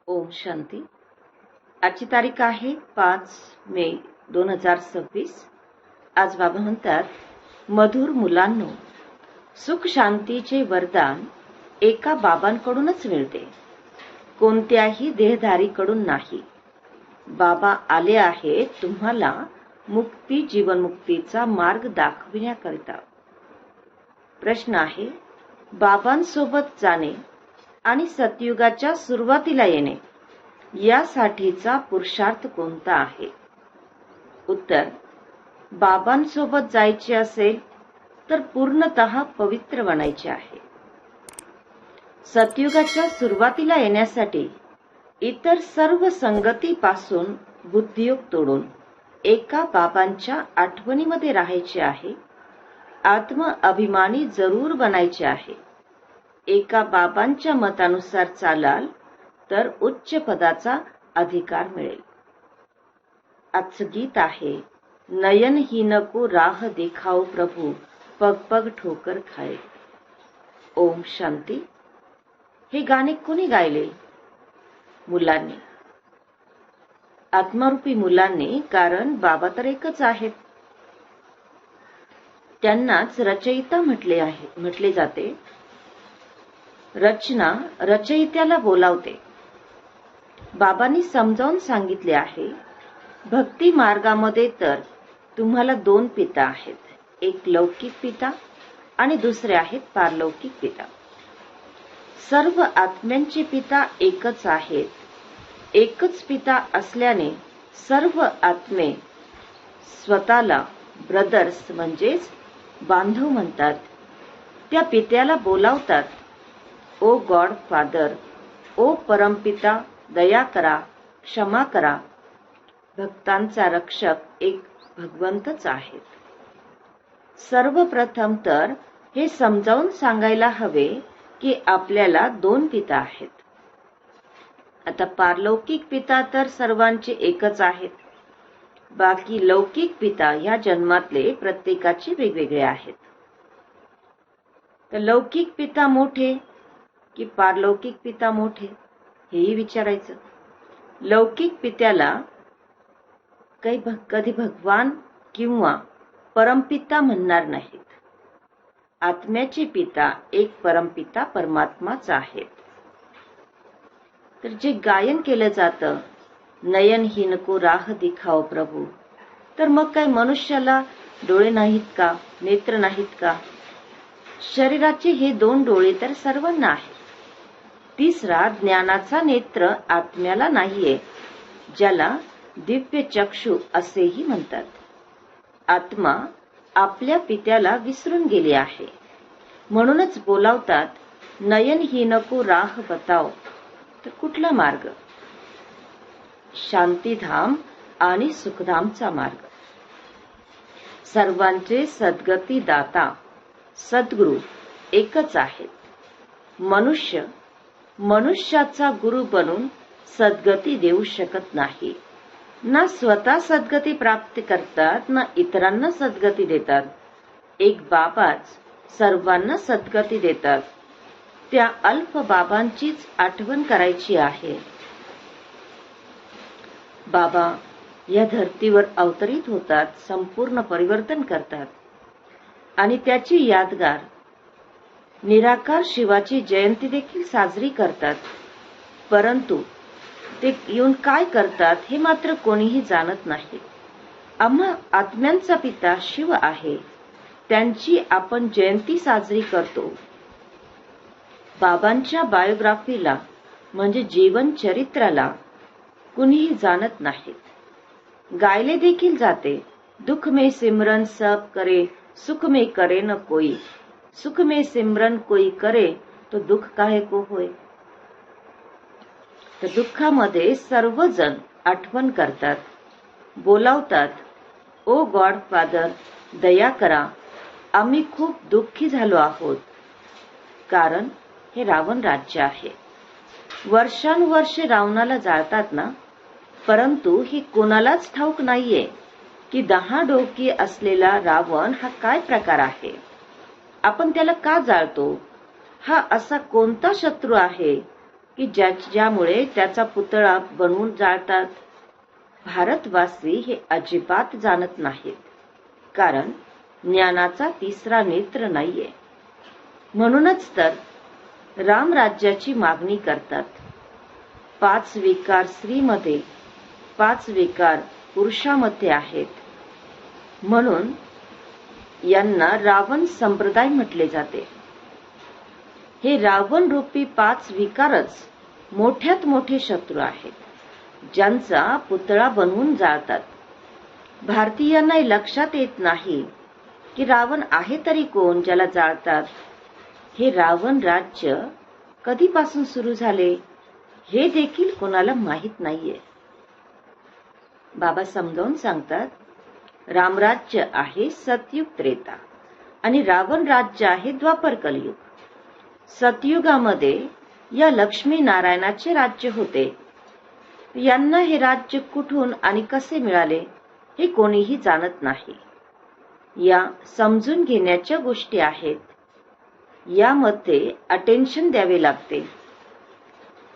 ओम शांती. आजची तारीख आहे 5 मे 2026. आज बाबा म्हणतात, मधुर मुलांनो, सुख शांतीचे वरदान एका बाबांकडूनच मिळते, कोणत्याही देहधारीकडून नाही. बाबा आले आहेत तुम्हाला मुक्ती जीवनमुक्तीचा मार्ग दाखविण्याकरिता. प्रश्न आहे, बाबांसोबत जाणे आणि सतयुगाच्या सुरुवातीला येणे यासाठीचा पुरुषार्थ कोणता आहे? उत्तर, बाबांसोबत जायचे असेल तर पूर्णतः पवित्र बनायचे आहे. सतयुगाच्या सुरुवातीला येण्यासाठी इतर सर्व संगतीपासून बुद्धियोग तोडून एका बाबांच्या आठवणीमध्ये राहायचे आहे. आत्म अभिमानी जरूर बनायचे आहे. एका बाबांच्या मतानुसार चालाल तर उच्च पदाचा अधिकार मिळेल. आजचं गीत आहे, नयन ही नको राह देखाओ प्रभू, पग पग ठोकर खाए. ओम शांती. हे गाणे कोणी गायले? मुलांनी, आत्मारूपी मुलांनी. कारण बाबा तर एकच आहेत. त्यांनाच रचयिता म्हटले जाते. रचना रचयित्याला बोलावते. बाबांनी समजावून सांगितले आहे, भक्ती मार्गामध्ये तर तुम्हाला 2 पिता आहेत, एक लौकिक पिता आणि दुसरे आहेत पारलौकिक पिता. सर्व आत्म्यांचे पिता एकच आहेत. एकच पिता असल्याने सर्व आत्मे स्वतःला ब्रदर्स म्हणजेच बांधव म्हणतात. त्या पित्याला बोलावतात, ओ गॉड फादर, ओ परमपिता, दया करा, क्षमा करा. भक्तांचा रक्षक एक भगवंतच आहेत. सर्वप्रथम तर हे समजावून सांगायला हवे की आपल्याला 2 पिता आहेत. आता पारलौकिक पिता तर सर्वांचे एकच आहेत. बाकी लौकिक पिता या जन्मातले प्रत्येकाचे वेगवेगळे आहेत. तर लौकिक पिता मोठे की पारलौकिक पिता मोठे हेही विचारायचं. लौकिक पित्याला कधी भगवान किंवा परमपिता म्हणणार नाहीत. आत्म्याचे पिता एक परमपिता परमात्माच आहेत. तर जे गायन केलं जातं, नयन ही नको राह दिखाओ प्रभू, तर मग काय मनुष्याला डोळे नाहीत का, नेत्र नाहीत का? शरीराचे हे 2 डोळे तर सर्वांना आहेत. तिसरा ज्ञानाचा नेत्र आत्म्याला नाहीये, ज्याला दिव्य चक्षु असेही म्हणतात. आत्मा आपल्या पित्याला विसरून गेली आहे. म्हणूनच बोलावतात, नयन ही नको राह बताओ. तर कुठला मार्ग? शांतीधाम आणि सुखधामचा मार्ग. सर्वांचे सद्गती दाता सद्गुरु एकच आहेत. मनुष्याचा गुरु बनून सद्गती देऊ शकत नाही. ना स्वतः सद्गती प्राप्त करतात, ना इतरांना सद्गती देतात. एक बाबाच सर्वांना सद्गती देतात. त्या अल्प बाबांचीच आठवण करायची आहे. बाबा या धर्तीवर अवतरित होतात, संपूर्ण परिवर्तन करतात आणि त्याची यादगार निराकार शिवाची जयंती देखील साजरी करतात. परंतु ते येऊन काय करतात हे मात्र कोणीही जाणत नाही. आम्हा आत्म्यांचा पिता शिव आहे, त्यांची आपण जयंती साजरी करतो. बाबांच्या बायोग्राफीला म्हणजे जीवन चरित्राला कुणीही जाणत नाही. गायले देखील जाते, दुख में सिमरन सब करे, सुख में करे न कोई. सुख में सिमरन कोई करे तो दुख काहे को होय. तर दुःखामध्ये सर्वजण आठवण करतात, बोलावतात, ओ गॉड फादर, दया करा, आम्ही खूप दुःखी झालो आहोत. कारण हे रावण राज्य आहे. वर्षानुवर्षे रावणाला जाळतात ना, परंतु ही कोणालाच ठाऊक नाहीये की 10 डोकी असलेला रावण हा काय प्रकार आहे. आपण त्याला का जाळतो? हा असा कोणता शत्रू आहे की ज्यामुळे त्याचा पुतळा बनवून जाळतात. भारतवासी हे अजिबात जाणत नाहीत, कारण ज्ञानाचा तिसरा नेत्र नाहीये. म्हणूनच तर रामराज्याची मागणी करतात. 5 विकार स्त्रीमध्ये, 5 विकार पुरुषामध्ये आहेत. म्हणून यांना रावण संप्रदाय म्हटले जाते. हे रावण रूपी 5 विकारच मोठ्यात मोठे शत्रू आहेत, ज्यांचा पुतळा बनवून जाळतात. भारतीयांना लक्षात येत नाही की रावण आहे तरी कोण ज्याला जाळतात. हे रावण राज्य कधीपासून सुरू झाले हे देखील कोणाला माहीत नाहीये. बाबा समजावून सांगतात, रामराज्य आहे सतयुग त्रेता आणि रावण राज्य आहे द्वापर कलयुग. सतयुगामध्ये या लक्ष्मी नारायणाचे राज्य होते. यांना हे राज्य कुठून आणि कसे मिळाले हे कोणीही जाणत नाही. या समजून घेण्याच्या गोष्टी आहेत. यामध्ये अटेन्शन द्यावे लागते.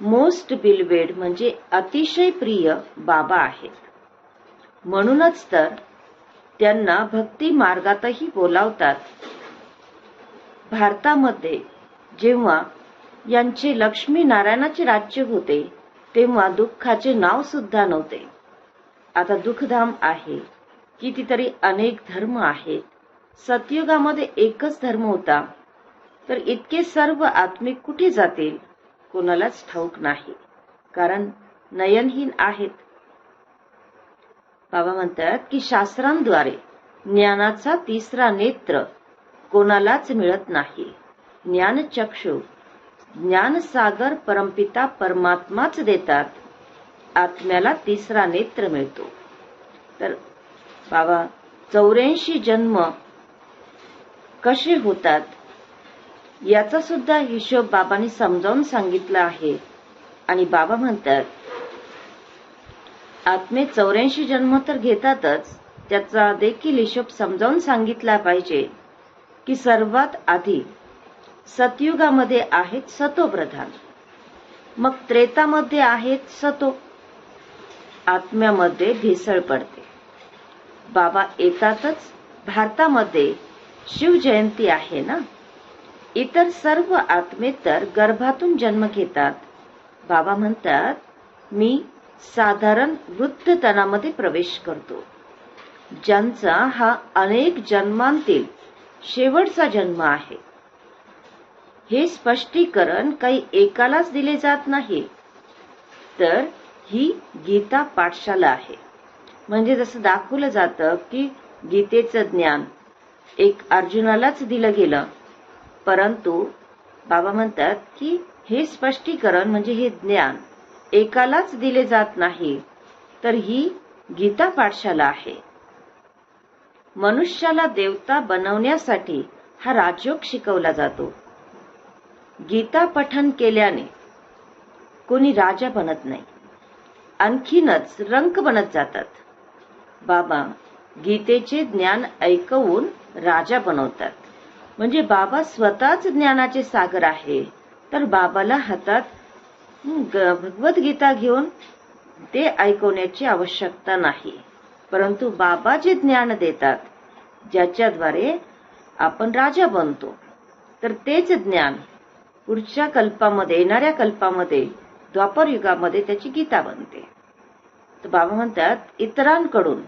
मोस्ट बिलवेड म्हणजे अतिशय प्रिय बाबा आहेत. म्हणूनच तर त्यांना भक्ती मार्गातही बोलावतात. भारतामध्ये जेव्हा यांचे लक्ष्मी नारायणाचे राज्य होते तेव्हा दुःखाचे नाव सुद्धा नव्हते. आता दुःखधाम आहे. कितीतरी अनेक धर्म आहेत. सतयुगामध्ये एकच धर्म होता, तर इतके सर्व आत्मिक कुठे जातील कोणालाच ठाऊक नाही, कारण नयनहीन आहेत. बाबा म्हणतात की शास्त्रांद्वारे ज्ञानाचा तिसरा नेत्र कोणालाच मिळत नाही. ज्ञानचक्षु, ज्ञानसागर परमपिता परमात्माच देतात. आत्म्याला तिसरा नेत्र मिळतो. तर बाबा 84 जन्म कसे होतात याचा सुद्धा हिशोब बाबांनी समजावून सांगितला आहे. आणि बाबा म्हणतात आत्मे 84 जन्म तर घेतातच, त्याचा देखील हिशोब समजावून सांगितला पाहिजे की सर्वात आधी सतयुगामध्ये आहेत सतोप्रधान, मग त्रेतामध्ये आहेत सतो. आत्म्यामध्ये भेसळ पडते. बाबा येतातच. भारतामध्ये शिवजयंती आहे ना. इतर सर्व आत्मे तर गर्भातून जन्म घेतात. बाबा म्हणतात मी साधारण वृद्धतनामध्ये प्रवेश करतो, ज्यांचा हा अनेक जन्मांतील शेवटचा जन्म आहे. हे स्पष्टीकरण काही एकालाच दिले जात नाही, तर ही गीता पाठशाला आहे. म्हणजे जसं दाखवलं जातं की गीतेचं ज्ञान एक अर्जुनालाच दिलं गेलं, परंतु बाबा म्हणतात की हे स्पष्टीकरण म्हणजे हे ज्ञान एकालाच दिले जात नाही, तर ही गीता पाठशाला आहे. मनुष्याला देवता बनवण्यासाठी हा राजयोग शिकवला जातो. गीता पठन केल्याने कोणी राजा बनत नाही, आणखीनच रंक बनत जातात. बाबा गीतेचे ज्ञान ऐकवून राजा बनवतात. म्हणजे बाबा स्वतःच ज्ञानाचे सागर आहे, तर बाबाला हातात भगवद्गीता घेऊन ते ऐकवण्याची आवश्यकता नाही. परंतु बाबा जे ज्ञान देतात ज्याच्याद्वारे आपण राजा बनतो, तर तेच ज्ञान पुढच्या कल्पामध्ये, येणाऱ्या कल्पामध्ये, द्वापर युगामध्ये त्याची गीता बनते. तर बाबा म्हणतात इतरांकडून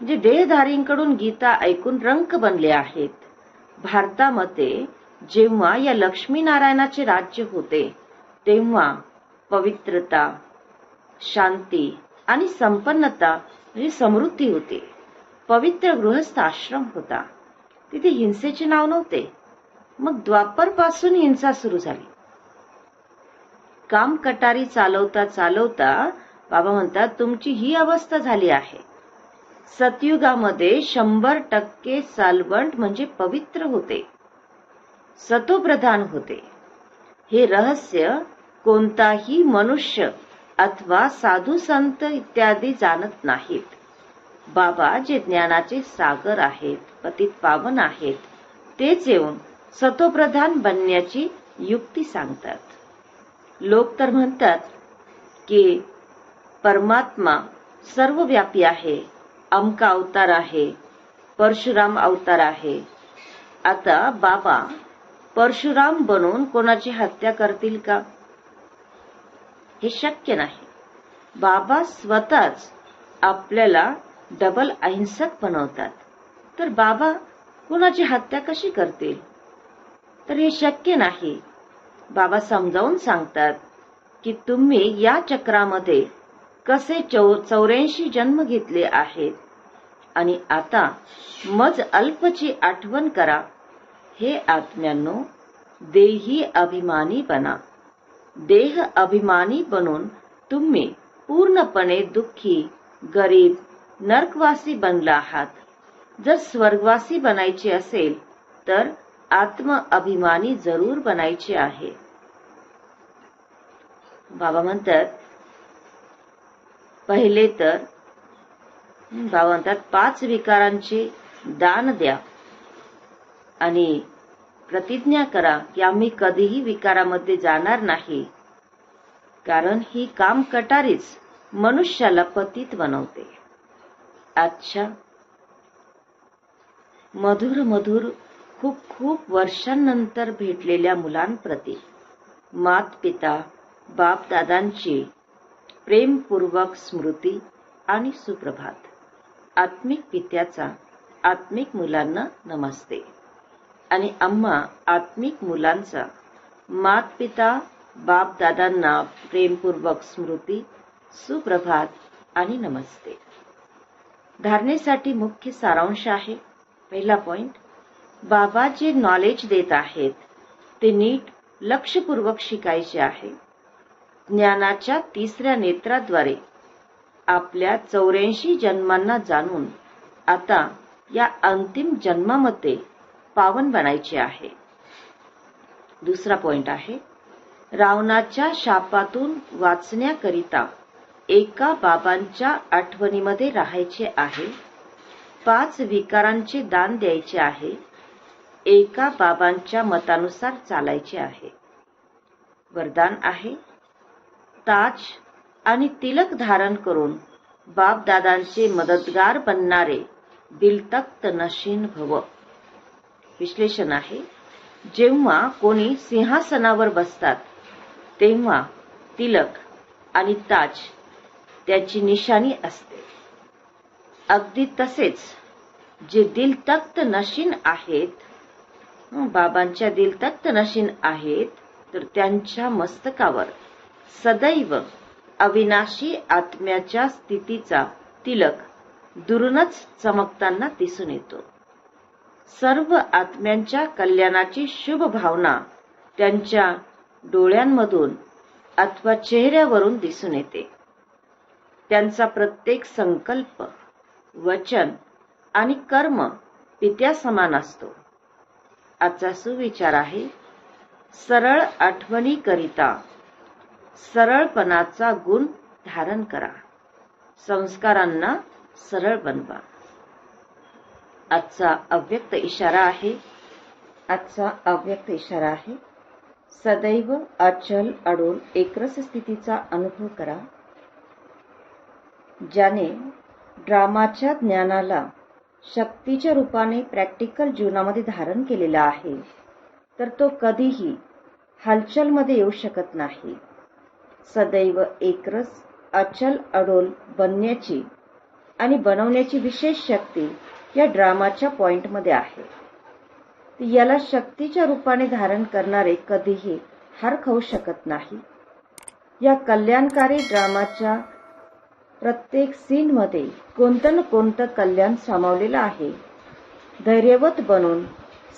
म्हणजे देहधारींकडून गीता ऐकून रंक बनले आहेत. भारतामध्ये जेव्हा या लक्ष्मीनारायणाचे राज्य होते तेव्हा पवित्रता, शांती आणि संपन्नता म्हणजे समृद्धी होती. पवित्र गृहस्थ आश्रम होता. तिथे हिंसेचे नाव नव्हते. मग द्वापर पासून हिंसा सुरू झाली. काम कटारी चालवता चालवता बाबा म्हणतात तुमची ही अवस्था झाली आहे. सतयुगामध्ये 100% सालवंट म्हणजे पवित्र होते, सतोप्रधान होते. हे रहस्य कोणताही मनुष्य अथवा साधू संत इत्यादी जाणत नाहीत. बाबा जे ज्ञानाचे सागर आहेत, पतित पावन आहेत, तेच येऊन सतोप्रधान बनण्याची युक्ती सांगतात. लोक तर म्हणतात की परमात्मा सर्वव्यापी आहे, अमका अवतार आहे, परशुराम अवतार आहे. आता बाबा परशुराम बनून कोणाची हत्या करतील का? हे शक्य नाही. बाबा स्वतःच आपल्याला डबल अहिंसक बनवतात. तर बाबा कोणाची हत्या कशी करतील? तर हे शक्य नाही. बाबा समजावून सांगतात की तुम्ही या चक्रामध्ये कसे 84 जन्म घेतले आहेत आणि आता मज अल्पची आठवण करा. हे आत्म्यांनो, देही अभिमानी बना. देह अभिमानी बनून तुम्ही पूर्णपणे दुःखी, गरीब, नरकवासी बनला आहात. जर स्वर्गवासी बनायचे असेल तर आत्म अभिमानी जरूर बनायचे आहे. बाबा म्हणतात पहिले तर बाबा म्हणतात 5 विकारांचे दान द्या आणि प्रतिज्ञा करा की आम्ही कधीही विकारामध्ये जाणार नाही, कारण ही काम कटारीच मनुष्याला पतित बनवते. अच्छा, मधुर मधुर खूप खूप वर्षांनंतर भेटलेल्या मुलांप्रती मात पिता बाप दादांची प्रेमपूर्वक स्मृती आणि सुप्रभात. आत्मिक पित्याचा आत्मिक मुलांना नमस्ते आणि आम्हा आत्मिक मुलांचा मात पिता बाप दादांना प्रेमपूर्वक स्मृती, सुप्रभात आणि नमस्ते. धारणेसाठी मुख्य सारांश आहे. पहिला पॉइंट, बाबा जे नॉलेज देत आहेत ते नीट लक्षपूर्वक शिकायचे आहे. ज्ञानाच्या 3ऱ्या नेत्राद्वारे आपल्या 84 जन्मांना जाणून आता या अंतिम जन्मामध्ये पावन बनायचे आहे. दुसरा पॉइंट आहे, रावणाच्या शापातून वाचण्याकरिता एका बाबांच्या आठवणीमध्ये राहायचे आहे. 5 विकारांचे दान द्यायचे आहे. एका बाबांच्या मतानुसार चालायचे आहे. वरदान आहे, ताज आणि तिलक धारण करून बाप दादांचे मदतगार बनणारे दिलतख्त नशीन भव. विश्लेषण आहे, जेव्हा कोणी सिंहासनावर बसतात तेव्हा तिलक आणि ताज त्याची निशाणी असते. अगदी तसेच जे दिलतख्त नशीन आहेत, बाबांच्या दिलतख्त नशीन आहेत, तर त्यांच्या मस्तकावर सदैव अविनाशी आत्म्याच्या स्थितीचा तिलक दुरूनच चमकताना दिसून येतो. सर्व आत्म्यांच्या कल्याणाची शुभ भावना त्यांच्या डोळ्यांमधून अथवा चेहऱ्यावरून दिसून येते. त्यांचा प्रत्येक संकल्प, वचन आणि कर्म पित्या समान असतो. आजचा सुविचार आहे, सरळ आठवणीकरिता सरळपणाचा गुण धारण करा. संस्कारांना सरळ बनवा. आजचा अव्यक्त इशारा आहे, सदैव अचल अडोल एकरस स्थितीचा अनुभव करा. ज्याने ड्रामाच्या ज्ञानाला शक्तीच्या रूपाने प्रॅक्टिकल जीवनामध्ये धारण केलेला आहे, तर तो कधीही हालचालमध्ये येऊ शकत नाही. सदैव एकरस अचल अडोल बनण्याची आणि बनवण्याची विशेष शक्ती या ड्रामाच्या पॉइंटमध्ये आहे. याला शक्तीच्या रूपाने धारण करणारे कधीही हार खाऊ शकत नाही. या कल्याणकारी ड्रामाच्या प्रत्येक सीनमध्ये कोणतं ना कोणतं कल्याण सामावलेलं आहे. धैर्यवत बनून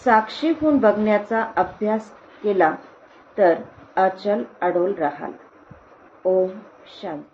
साक्षी होऊन बघण्याचा अभ्यास केला तर अचल अडोल राहाल. ओम शांती.